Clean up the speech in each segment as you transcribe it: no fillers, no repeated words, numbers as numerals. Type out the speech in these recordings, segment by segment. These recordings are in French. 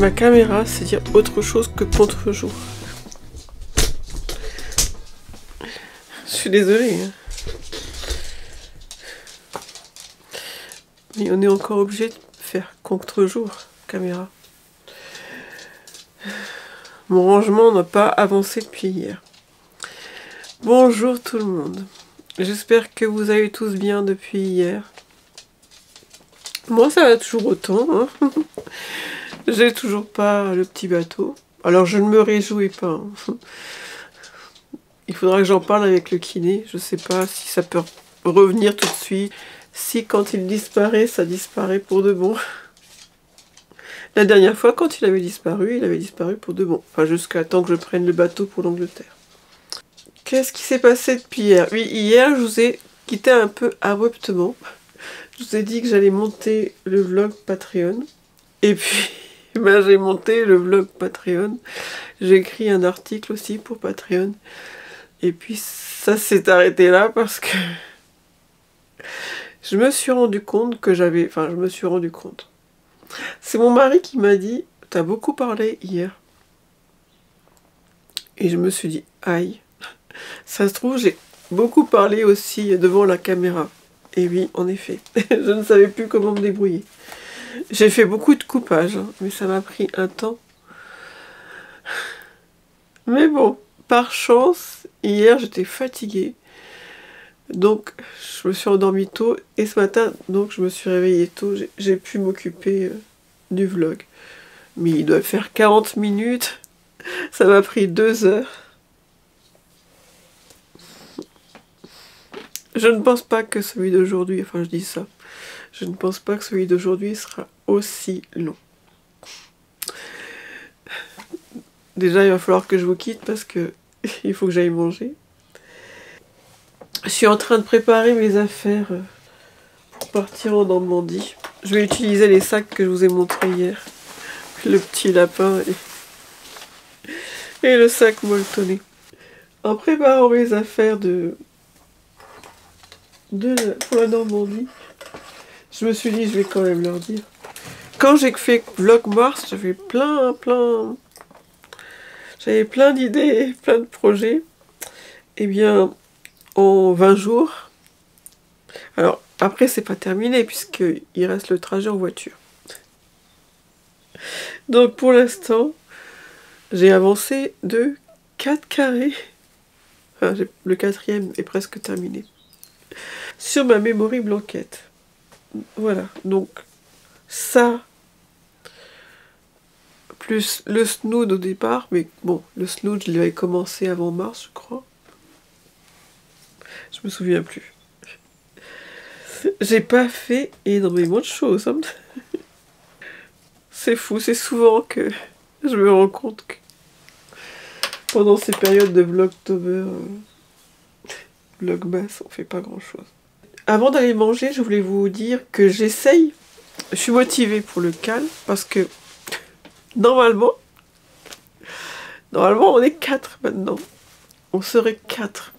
Ma caméra, c'est dire autre chose que contre-jour. Je suis désolée. Hein. Mais on est encore obligé de faire contre-jour, caméra. Mon rangement n'a pas avancé depuis hier. Bonjour tout le monde. J'espère que vous allez tous bien depuis hier. Moi, ça va toujours autant. Hein. J'ai toujours pas le petit bateau. Alors, je ne me réjouis pas. Hein. Il faudra que j'en parle avec le kiné. Je sais pas si ça peut revenir tout de suite. Si quand il disparaît, ça disparaît pour de bon. La dernière fois, quand il avait disparu pour de bon. Enfin, jusqu'à temps que je prenne le bateau pour l'Angleterre. Qu'est-ce qui s'est passé depuis hier? Oui, hier, je vous ai quitté un peu abruptement. Je vous ai dit que j'allais monter le vlog Patreon. Et puis, ben, j'ai monté le vlog Patreon. J'ai écrit un article aussi pour Patreon. Et puis, ça s'est arrêté là parce que je me suis rendu compte que j'avais... Enfin, je me suis rendu compte. C'est mon mari qui m'a dit « T'as beaucoup parlé hier. » Et je me suis dit « Aïe. » Ça se trouve, j'ai beaucoup parlé aussi devant la caméra. Et oui, en effet, je ne savais plus comment me débrouiller. J'ai fait beaucoup de coupage, hein, mais ça m'a pris un temps. Mais bon, par chance, hier j'étais fatiguée. Donc je me suis endormie tôt et ce matin, donc je me suis réveillée tôt. J'ai pu m'occuper du vlog. Mais il doit faire 40 minutes. Ça m'a pris 2 heures. Je ne pense pas que celui d'aujourd'hui, enfin je dis ça, je ne pense pas que celui d'aujourd'hui sera aussi long. Déjà il va falloir que je vous quitte parce que il faut que j'aille manger. Je suis en train de préparer mes affaires pour partir en Normandie. Je vais utiliser les sacs que je vous ai montrés hier. Le petit lapin et le sac molletonné. En préparant mes affaires pour la Normandie, je me suis dit, je vais quand même leur dire. Quand j'ai fait Vlog Mars, j'avais j'avais plein d'idées, plein de projets. Eh bien, en 20 jours, alors après c'est pas terminé puisqu'il reste le trajet en voiture. Donc pour l'instant, j'ai avancé de 4 carrés. Enfin, le 4e est presque terminé. Sur ma memory blanquette. Voilà, donc ça, plus le snood au départ, mais bon, le snood je l'avais commencé avant mars, je crois. Je me souviens plus. J'ai pas fait énormément de choses. Hein. C'est fou, c'est souvent que je me rends compte que pendant ces périodes de vlogtober, vlogmas, on fait pas grand chose. Avant d'aller manger, je voulais vous dire que j'essaye, je suis motivée pour le calme, parce que normalement on est 4 maintenant. On serait 4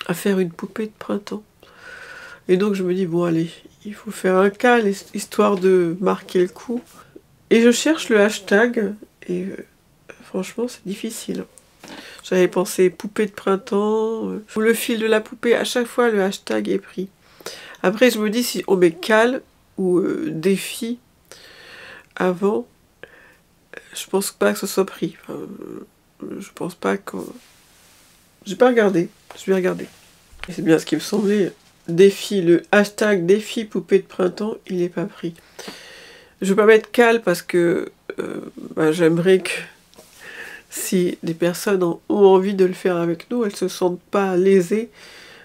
à faire une poupée de printemps. Et donc je me dis, bon allez, il faut faire un calme, histoire de marquer le coup. Et je cherche le hashtag, et franchement c'est difficile. J'avais pensé poupée de printemps, le fil de la poupée, à chaque fois le hashtag est pris. Après je me dis si on met cal ou défi avant, je pense pas que ce soit pris. Enfin, je pense pas que... J'ai pas regardé, je vais regarder. Et c'est bien ce qui me semblait. Défi, le hashtag défi poupée de printemps, il n'est pas pris. Je vais pas mettre cal parce que j'aimerais que si des personnes ont envie de le faire avec nous, elles se sentent pas lésées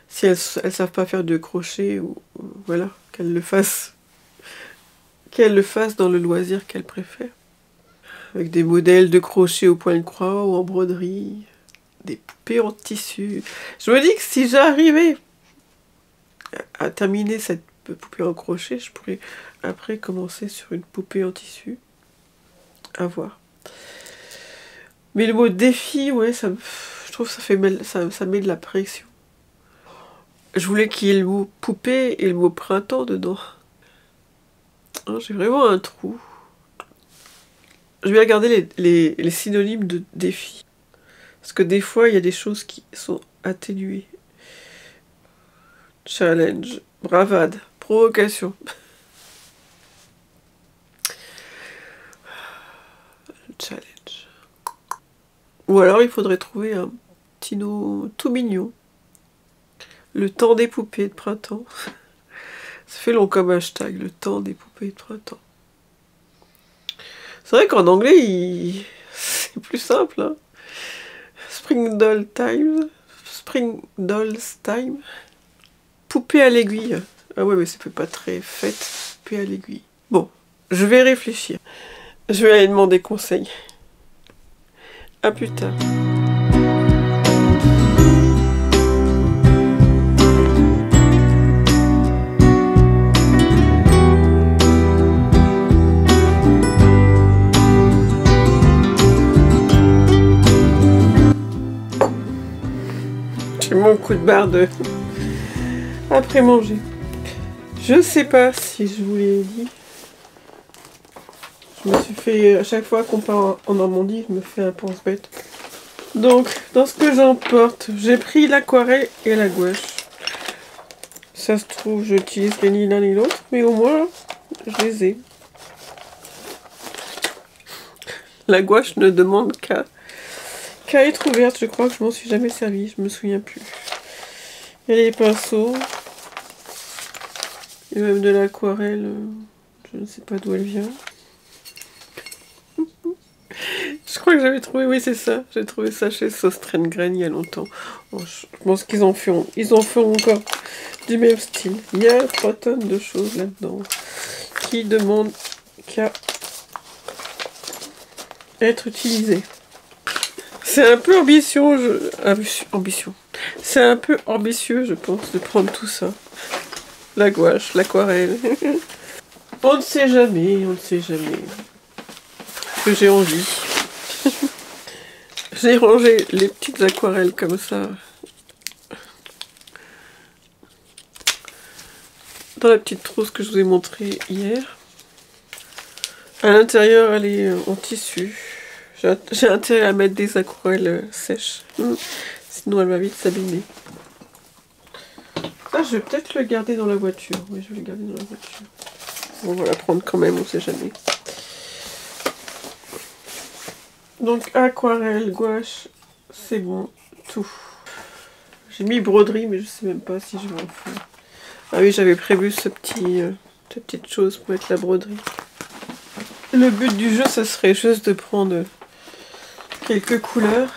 si elles savent pas faire de crochet ou voilà, qu'elles le fassent dans le loisir qu'elles préfèrent. Avec des modèles de crochet au point de croix ou en broderie, des poupées en tissu. Je me dis que si j'arrivais à terminer cette poupée en crochet, je pourrais après commencer sur une poupée en tissu. À voir. Mais le mot défi, ouais, je trouve que ça met de la pression. Je voulais qu'il y ait le mot poupée et le mot printemps dedans. J'ai vraiment un trou. Je vais regarder les synonymes de défi. Parce que des fois, il y a des choses qui sont atténuées. Challenge, bravade, provocation. Challenge. Ou alors, il faudrait trouver un petit nom tout mignon. Le temps des poupées de printemps. Ça fait long comme hashtag, le temps des poupées de printemps. C'est vrai qu'en anglais, c'est plus simple. Hein. Spring Doll Time. Spring Dolls Time. Poupée à l'aiguille. Ah ouais, mais ça fait pas très fête. Poupée à l'aiguille. Bon, je vais réfléchir. Je vais aller demander conseil. À plus tard. J'ai mon coup de barre de après manger. Je sais pas si je vous l'ai dit. Je me suis fait, à chaque fois qu'on part en Normandie, je me fais un pense-bête. Donc, dans ce que j'emporte, j'ai pris l'aquarelle et la gouache. Ça se trouve, je n'utiliserai ni l'un ni l'autre, mais au moins, je les ai. La gouache ne demande qu'à être ouverte. Je crois que je m'en suis jamais servi, je me souviens plus. Il y a les pinceaux. Il y a même de l'aquarelle. Je ne sais pas d'où elle vient. Je crois que j'avais trouvé, oui c'est ça. J'ai trouvé ça chez Sostrengren il y a longtemps. Bon, je pense qu'ils en feront. Ils en feront encore du même style. Il y a 3 tonnes de choses là-dedans qui demandent qu'à être utilisées. C'est un peu ambitieux, C'est un peu ambitieux, je pense, de prendre tout ça. La gouache, l'aquarelle. On ne sait jamais, que j'ai envie. J'ai rangé les petites aquarelles comme ça dans la petite trousse que je vous ai montrée hier. À l'intérieur, elle est en tissu. J'ai intérêt à mettre des aquarelles sèches. Sinon, elle va vite s'abîmer. Ah, je vais peut-être le garder dans la voiture. Oui, je vais le garder dans la voiture. Bon, on va la prendre quand même, on sait jamais. Donc, aquarelle, gouache, c'est bon, tout. J'ai mis broderie, mais je sais même pas si je vais en faire. Ah oui, j'avais prévu cette petite chose pour mettre la broderie. Le but du jeu, ce serait juste de prendre quelques couleurs,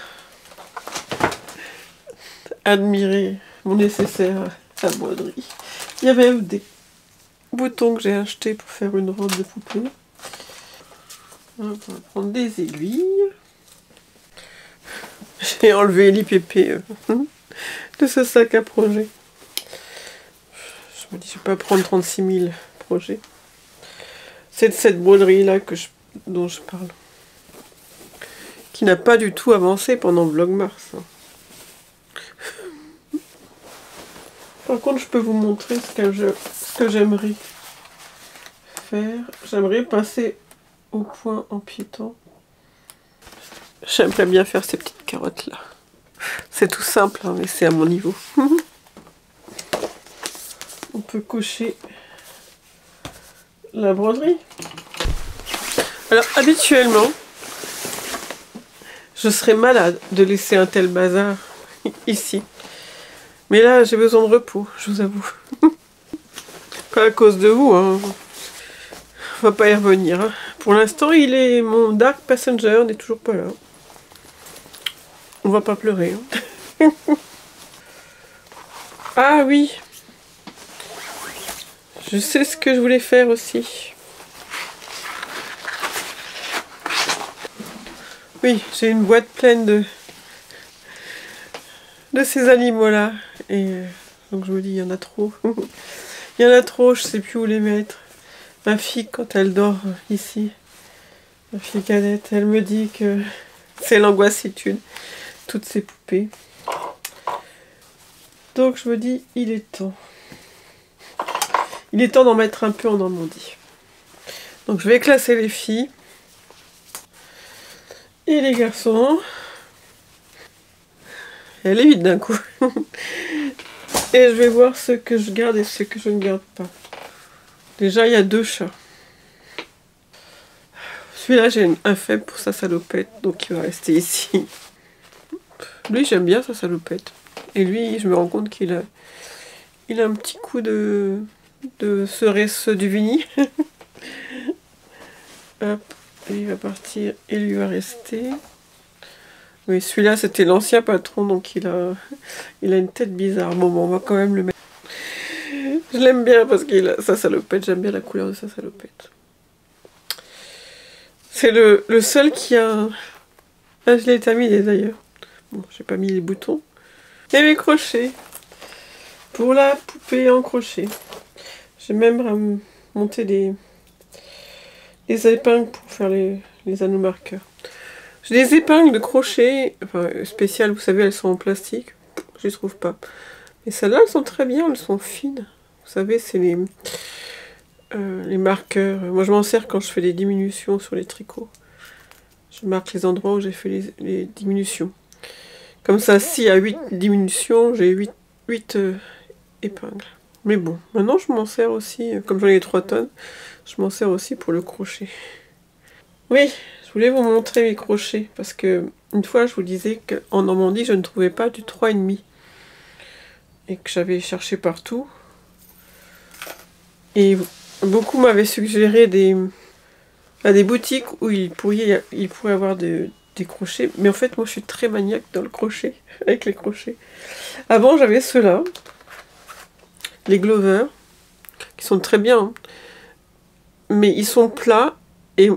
admirer mon nécessaire à la broderie. Il y a même des boutons que j'ai achetés pour faire une robe de poupée. On va prendre des aiguilles. J'ai enlevé l'IPP de ce sac à projet. Je me dis, je vais pas prendre 36 000 projets. C'est de cette broderie là dont je parle. Qui n'a pas du tout avancé pendant Vlogmas. Par contre, je peux vous montrer ce que j'aimerais faire. J'aimerais passer au point en piéton. J'aimerais bien faire ces petites carottes là. C'est tout simple, hein, mais c'est à mon niveau. On peut cocher la broderie. Alors, habituellement, je serais malade de laisser un tel bazar ici. Mais là, j'ai besoin de repos, je vous avoue. Pas à cause de vous, hein. On va pas y revenir. Hein. Pour l'instant, mon Dark Passenger n'est toujours pas là. On va pas pleurer. Hein. Ah oui. Je sais ce que je voulais faire aussi. Oui, j'ai une boîte pleine de ces animaux-là. Et donc je me dis, il y en a trop. Il y en a trop, je sais plus où les mettre. Ma fille, quand elle dort ici, ma fille cadette, elle me dit que c'est l'angoissitude. Toutes ces poupées. Donc je me dis, il est temps. Il est temps d'en mettre un peu en Normandie. Donc je vais classer les filles. Et les garçons, elle est vide d'un coup. Et je vais voir ce que je garde et ce que je ne garde pas. Déjà, il y a 2 chats. Celui-là, j'ai un faible pour sa salopette, donc il va rester ici. Lui, j'aime bien sa salopette. Et lui, je me rends compte qu'il a, un petit coup de cerise du Vigny. Hop, il va partir et lui va rester. Oui, celui-là, c'était l'ancien patron, donc il a une tête bizarre. Bon, on va quand même le mettre. Je l'aime bien parce qu'il a sa salopette. J'aime bien la couleur de sa salopette. C'est le seul qui a un gilet terminé d'ailleurs. Bon, j'ai pas mis les boutons. Et mes crochets. Pour la poupée en crochet. J'ai même monté des épingles pour faire les anneaux marqueurs. J'ai des épingles de crochet, enfin spéciales, vous savez, elles sont en plastique. Je les trouve pas. Mais celles-là, elles sont très bien, elles sont fines. Vous savez, c'est les marqueurs. Moi, je m'en sers quand je fais des diminutions sur les tricots. Je marque les endroits où j'ai fait les diminutions. Comme ça, s'il y a 8 diminutions, j'ai 8 épingles. Mais bon, maintenant je m'en sers aussi, comme j'en ai 3 tonnes, je m'en sers aussi pour le crochet. Oui, je voulais vous montrer mes crochets, parce que une fois je vous disais qu'en Normandie, je ne trouvais pas du 3,5. Et que j'avais cherché partout. Et beaucoup m'avaient suggéré des boutiques où il pourrait avoir des crochets. Mais en fait, moi je suis très maniaque dans le crochet, avec les crochets. Avant, j'avais ceux-là, les Glover, qui sont très bien. Hein. Mais ils sont plats et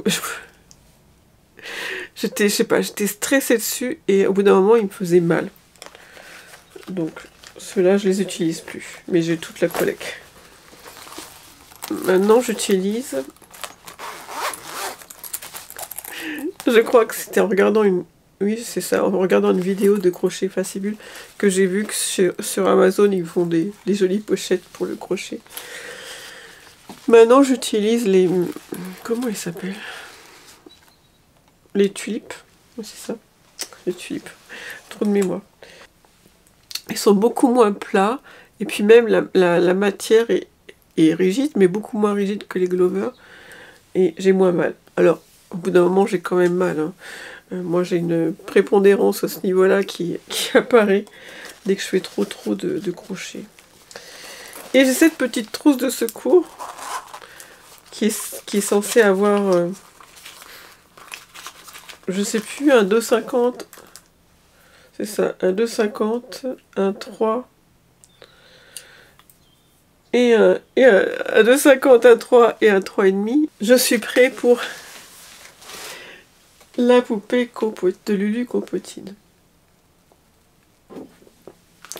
j'étais stressée dessus et au bout d'un moment, ils me faisaient mal. Donc, ceux-là, je les utilise plus. Mais j'ai toute la collecte. Maintenant, j'utilise... Je crois que c'était en regardant une... Oui, c'est ça, en regardant une vidéo de crochet Facibule que j'ai vu que sur Amazon, ils font des jolies pochettes pour le crochet. Maintenant, j'utilise les... Comment ils s'appellent? Les tulipes. Oui, c'est ça. Les tulipes. Trop de mémoire. Ils sont beaucoup moins plats. Et puis même, la matière est rigide, mais beaucoup moins rigide que les Glover. Et j'ai moins mal. Alors, au bout d'un moment, j'ai quand même mal. Hein. Moi, j'ai une prépondérance à ce niveau-là qui apparaît dès que je fais trop de crochets. Et j'ai cette petite trousse de secours qui est censée avoir, je sais plus, un 2,50. C'est ça, un 2,50, un 3. Et un 2,50, un 3 et un 3,5. Je suis prêt pour la poupée de Lulu Compotine.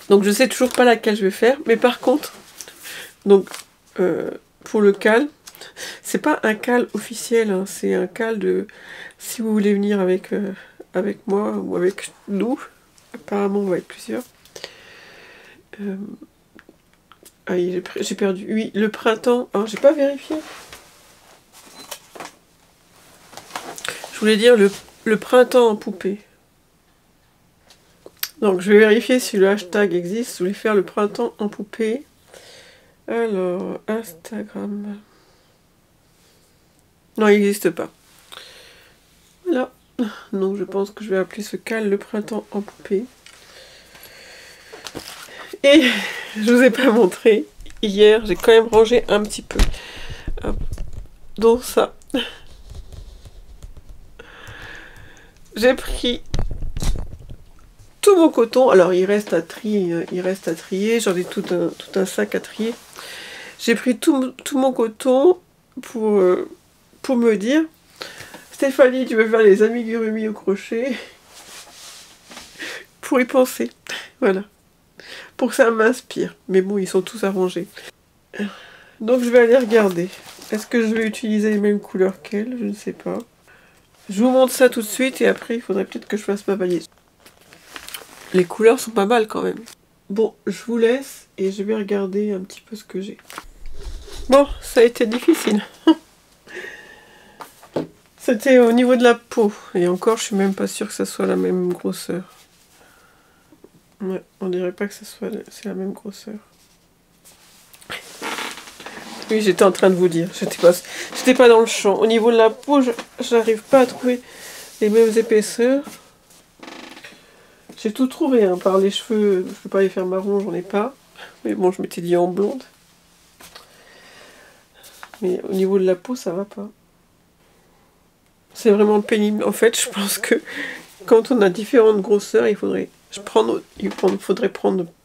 Donc je sais toujours pas laquelle je vais faire, mais par contre, donc pour le cal, c'est pas un cal officiel, hein, c'est un cal de si vous voulez venir avec moi ou avec nous. Apparemment on va être plusieurs. Ah, j'ai perdu. Oui, le printemps. Alors j'ai pas vérifié. Je voulais dire le printemps en poupée. Donc je vais vérifier si le hashtag existe. Je voulais faire le printemps en poupée. Alors, Instagram. Non, il n'existe pas. Voilà. Donc je pense que je vais appeler ce cal le printemps en poupée. Et je vous ai pas montré. Hier, j'ai quand même rangé un petit peu. Hop. Donc ça. J'ai pris tout mon coton. Alors il reste à trier. J'en ai tout un sac à trier. J'ai pris tout mon coton pour me dire, Stéphanie, tu veux faire les amigurumi au crochet? Pour y penser. Voilà. Pour que ça m'inspire. Mais bon, ils sont tous arrangés. Donc je vais aller regarder. Est-ce que je vais utiliser les mêmes couleurs qu'elle? Je ne sais pas. Je vous montre ça tout de suite et après il faudrait peut-être que je fasse ma valise. Les couleurs sont pas mal quand même. Bon, je vous laisse et je vais regarder un petit peu ce que j'ai. Bon, ça a été difficile. C'était au niveau de la peau. Et encore, je suis même pas sûre que ça soit la même grosseur. Ouais, on dirait pas que c'est la même grosseur. Oui, j'étais en train de vous dire. J'étais pas dans le champ. Au niveau de la peau, j'arrive pas à trouver les mêmes épaisseurs. J'ai tout trouvé, hein, par les cheveux. Je peux pas les faire marron, j'en ai pas. Mais bon, je m'étais dit en blonde. Mais au niveau de la peau, ça va pas. C'est vraiment pénible. En fait, je pense que quand on a différentes grosseurs, il faudrait prendre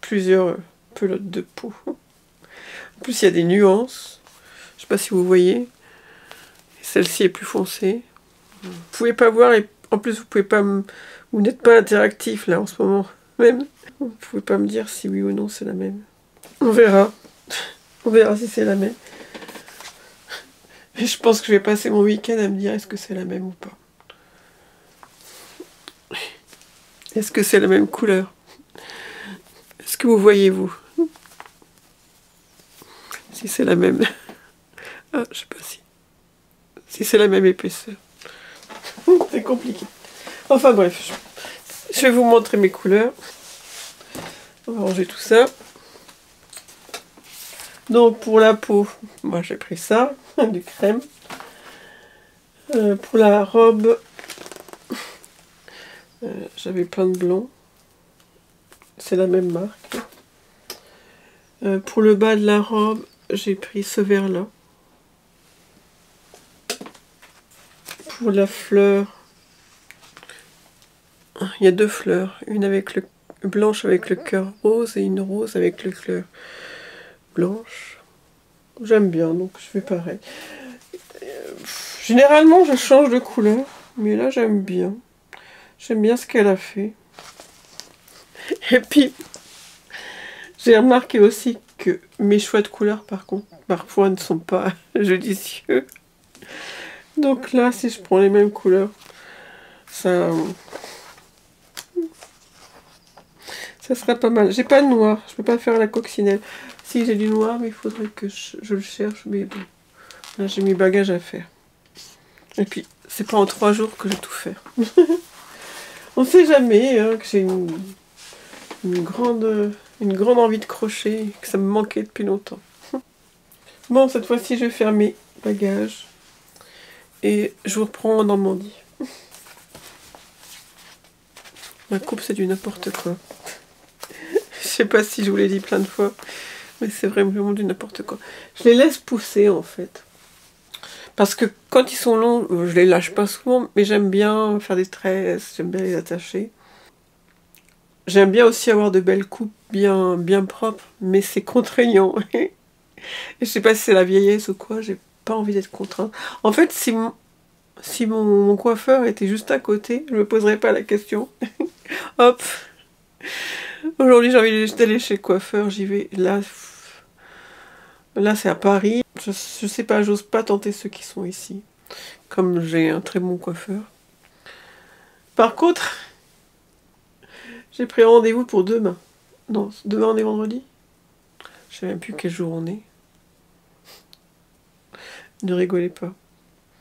plusieurs pelotes de peau. En plus, il y a des nuances. Je sais pas si vous voyez. Celle-ci est plus foncée. Vous pouvez pas voir et en plus, vous pouvez pas vous n'êtes pas interactif là en ce moment même. Vous pouvez pas me dire si oui ou non c'est la même. On verra. On verra si c'est la même. Et je pense que je vais passer mon week-end à me dire est-ce que c'est la même ou pas. Est-ce que c'est la même couleur? Est-ce que vous voyez, vous? Si c'est la même. Ah, je sais pas si c'est la même épaisseur. C'est compliqué. Enfin bref, je vais vous montrer mes couleurs. On va ranger tout ça. Donc pour la peau, moi j'ai pris ça, du crème. Pour la robe, j'avais plein de blanc. C'est la même marque. Pour le bas de la robe, j'ai pris ce vert-là. Pour la fleur, il y a deux fleurs. Une avec le blanche avec le cœur rose et une rose avec le cœur blanche. J'aime bien, donc je fais pareil. Généralement, je change de couleur, mais là, j'aime bien. J'aime bien ce qu'elle a fait. Et puis, j'ai remarqué aussi que mes choix de couleurs, par contre, parfois ne sont pas judicieux. Donc là, si je prends les mêmes couleurs, ça sera pas mal. J'ai pas de noir, je peux pas faire la coccinelle. Si, j'ai du noir, mais il faudrait que je le cherche. Mais bon, là, j'ai mes bagages à faire. Et puis, c'est pas en 3 jours que je vais tout faire. On sait jamais, hein, que j'ai une grande envie de crochet, que ça me manquait depuis longtemps. Bon, cette fois-ci, je vais faire mes bagages. Et je vous reprends en Normandie. Ma coupe, c'est du n'importe quoi. Je sais pas si je vous l'ai dit plein de fois, mais c'est vraiment du n'importe quoi. Je les laisse pousser, en fait. Parce que quand ils sont longs, je les lâche pas souvent, mais j'aime bien faire des tresses, j'aime bien les attacher. J'aime bien aussi avoir de belles coupes bien propres, mais c'est contraignant. Et je sais pas si c'est la vieillesse ou quoi, j'ai pas envie d'être contrainte. En fait, si mon coiffeur était juste à côté, je me poserais pas la question. Hop. Aujourd'hui, j'ai envie d'aller chez le coiffeur, j'y vais. Là c'est à Paris. Je sais pas, j'ose pas tenter ceux qui sont ici. Comme j'ai un très bon coiffeur. Par contre, j'ai pris rendez-vous pour demain. Non, demain on est vendredi? Je sais même plus quel jour on est. Ne rigolez pas.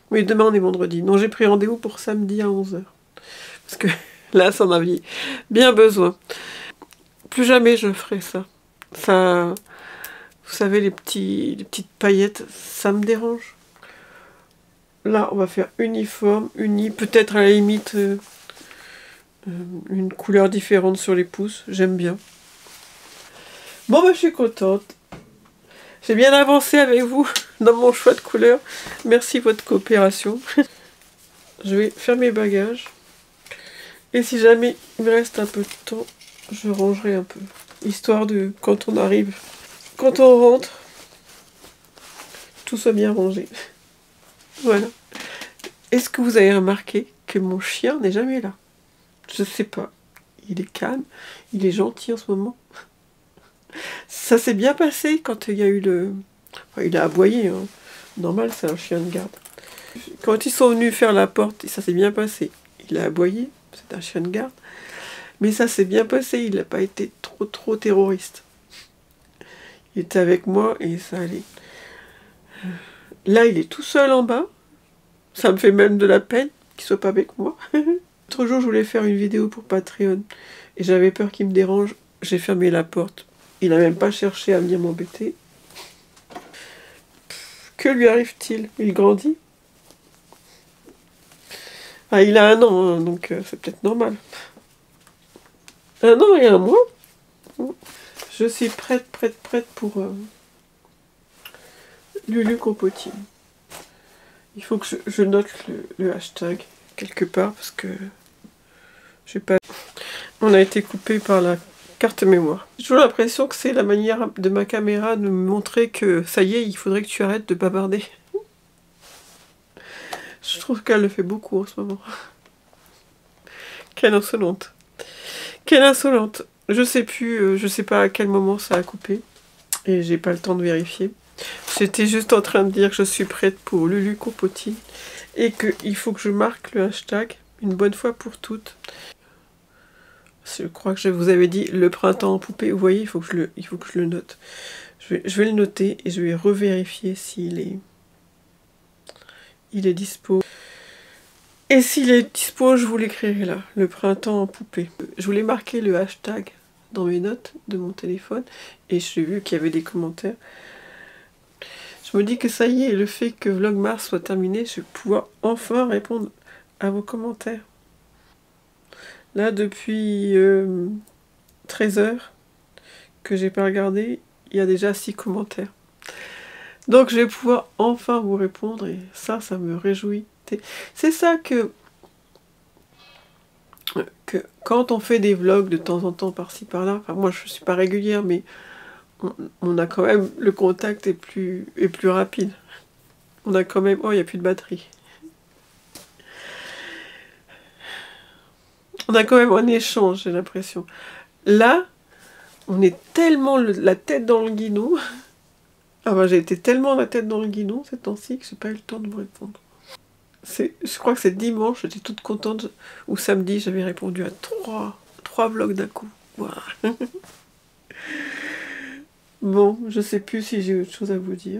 Oui, demain on est vendredi. Non, j'ai pris rendez-vous pour samedi à 11 h. Parce que là, ça en avait bien besoin. Plus jamais je ferai ça. Ça, vous savez, les petites paillettes, ça me dérange. Là, on va faire uniforme, uni, peut-être à la limite une couleur différente sur les pouces. J'aime bien. Bon, bah, je suis contente. J'ai bien avancé avec vous dans mon choix de couleur. Merci de votre coopération. Je vais faire mes bagages. Et si jamais il me reste un peu de temps, je rangerai un peu. Histoire de, quand on arrive, quand on rentre, tout soit bien rangé. Voilà. Est-ce que vous avez remarqué que mon chien n'est jamais là? Je sais pas. Il est calme, il est gentil en ce moment. Ça s'est bien passé quand il y a eu le... Enfin, il a aboyé, hein. Normal, c'est un chien de garde. Quand ils sont venus faire la porte, ça s'est bien passé. Il a aboyé, c'est un chien de garde. Mais ça s'est bien passé, il n'a pas été trop terroriste. Il était avec moi et ça allait. Là, il est tout seul en bas. Ça me fait même de la peine qu'il soit pas avec moi. L'autre jour, je voulais faire une vidéo pour Patreon et j'avais peur qu'il me dérange. J'ai fermé la porte. Il n'a même pas cherché à venir m'embêter. Que lui arrive-t-il? Il grandit. Ah, il a 1 an, hein, donc c'est peut-être normal. 1 an et 1 mois. Je suis prête pour Lulu Compotine. Il faut que je note le hashtag quelque part parce que j'ai pas. On a été coupé par la carte mémoire. J'ai toujours l'impression que c'est la manière de ma caméra de me montrer que ça y est, il faudrait que tu arrêtes de bavarder. Je trouve qu'elle le fait beaucoup en ce moment. Quelle insolente. Quelle insolente. Je sais plus, je sais pas à quel moment ça a coupé. Et j'ai pas le temps de vérifier. J'étais juste en train de dire que je suis prête pour Lulu Compotine. Et qu'il faut que je marque le hashtag une bonne fois pour toutes. Je crois que je vous avais dit le printemps en poupée. Vous voyez, il faut que je le note. Je vais le noter et je vais revérifier s'il est dispo. Et s'il est dispo, je vous l'écrirai là, le printemps en poupée. Je voulais marquer le hashtag dans mes notes de mon téléphone et j'ai vu qu'il y avait des commentaires. Je me dis que ça y est, le fait que Vlogmas soit terminé, je vais pouvoir enfin répondre à vos commentaires. Là, depuis 13 heures que j'ai pas regardé, il y a déjà 6 commentaires. Donc je vais pouvoir enfin vous répondre et ça me réjouit. C'est ça que quand on fait des vlogs de temps en temps par-ci par-là, enfin moi je suis pas régulière mais on a quand même, le contact est plus rapide. On a quand même, oh il n'y a plus de batterie. On a quand même un échange, j'ai l'impression. Là, on est tellement la tête dans le guidon. Ah ben j'ai été tellement la tête dans le guidon ces temps-ci que j'ai pas eu le temps de vous répondre. Je crois que c'est dimanche, j'étais toute contente, ou samedi, j'avais répondu à 3 vlogs d'un coup. Voilà. Bon, je sais plus si j'ai autre chose à vous dire.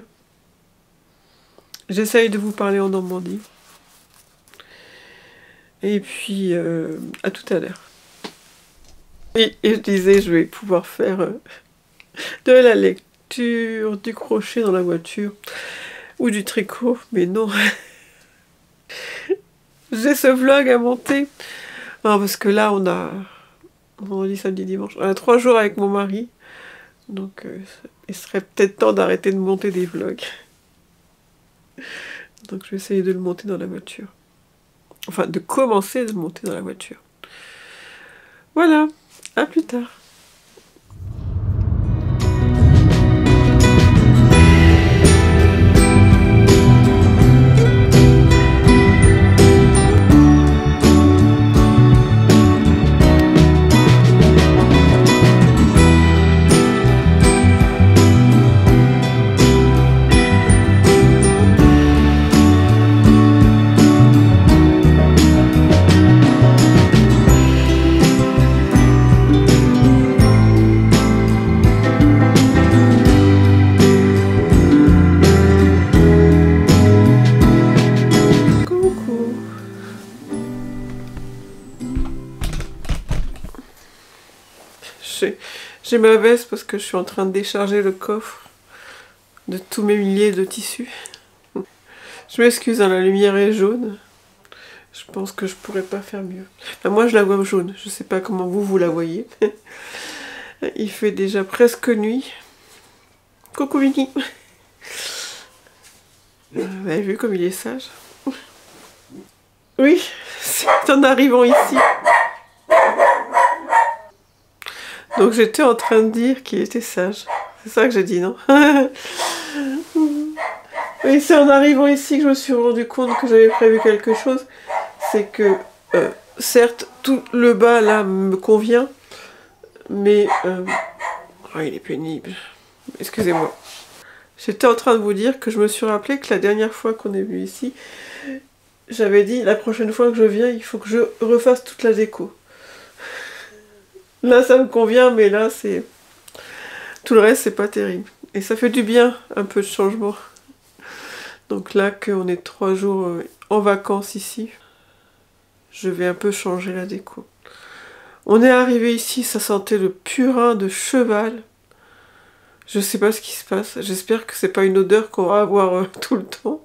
J'essaye de vous parler en Normandie. Et puis, à tout à l'heure. Et je disais, je vais pouvoir faire de la lecture, du crochet dans la voiture, ou du tricot, mais non. J'ai ce vlog à monter. Non, parce que là, on a vendredi, samedi, dimanche. On a 3 jours avec mon mari. Donc, il serait peut-être temps d'arrêter de monter des vlogs. Donc, je vais essayer de le monter dans la voiture. Enfin, de commencer de le monter dans la voiture. Voilà, à plus tard. J'ai ma veste parce que je suis en train de décharger le coffre de tous mes milliers de tissus. Je m'excuse, hein, la lumière est jaune. Je pense que je pourrais pas faire mieux. Enfin, moi je la vois jaune, je sais pas comment vous la voyez. Il fait déjà presque nuit. Coucou Winnie. Vous avez vu comme il est sage? Oui, c'est en arrivant ici. Donc j'étais en train de dire qu'il était sage. C'est ça que j'ai dit, non? Oui, c'est en arrivant ici que je me suis rendu compte que j'avais prévu quelque chose. C'est que, certes, tout le bas là me convient, mais... Oh, il est pénible. Excusez-moi. J'étais en train de vous dire que je me suis rappelé que la dernière fois qu'on est venu ici, j'avais dit la prochaine fois que je viens, il faut que je refasse toute la déco. Là ça me convient, mais là c'est... Tout le reste c'est pas terrible. Et ça fait du bien, un peu de changement. Donc là qu'on est 3 jours en vacances ici. Je vais un peu changer la déco. On est arrivé ici, ça sentait le purin de cheval. Je sais pas ce qui se passe. J'espère que c'est pas une odeur qu'on va avoir tout le temps.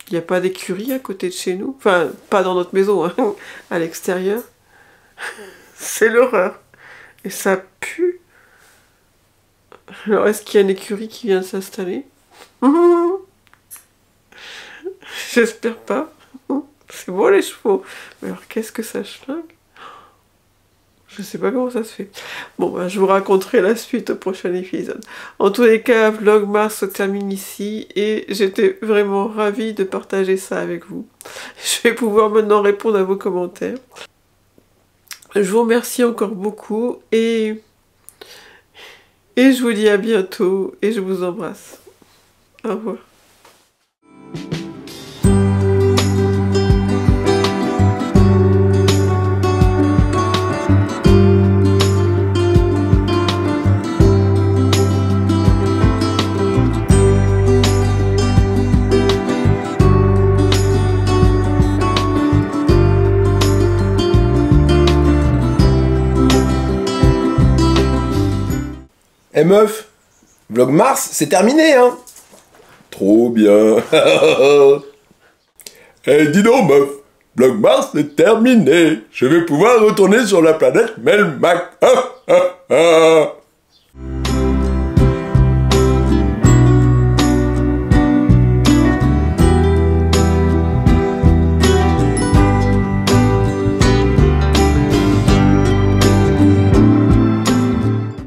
Il n'y a pas d'écurie à côté de chez nous. Enfin, pas dans notre maison, hein, à l'extérieur. C'est l'horreur. Et ça pue. Alors, est-ce qu'il y a une écurie qui vient de s'installer? J'espère pas. C'est beau les chevaux. Mais alors, qu'est-ce que ça schlingue? Je sais pas comment ça se fait. Bon, bah, je vous raconterai la suite au prochain épisode. En tous les cas, Vlogmas se termine ici et j'étais vraiment ravie de partager ça avec vous. Je vais pouvoir maintenant répondre à vos commentaires. Je vous remercie encore beaucoup et je vous dis à bientôt et je vous embrasse. Au revoir. Eh meuf, Vlog Mars, c'est terminé, hein? Trop bien. Eh dis donc meuf, Vlog Mars, c'est terminé. Je vais pouvoir retourner sur la planète Melmac.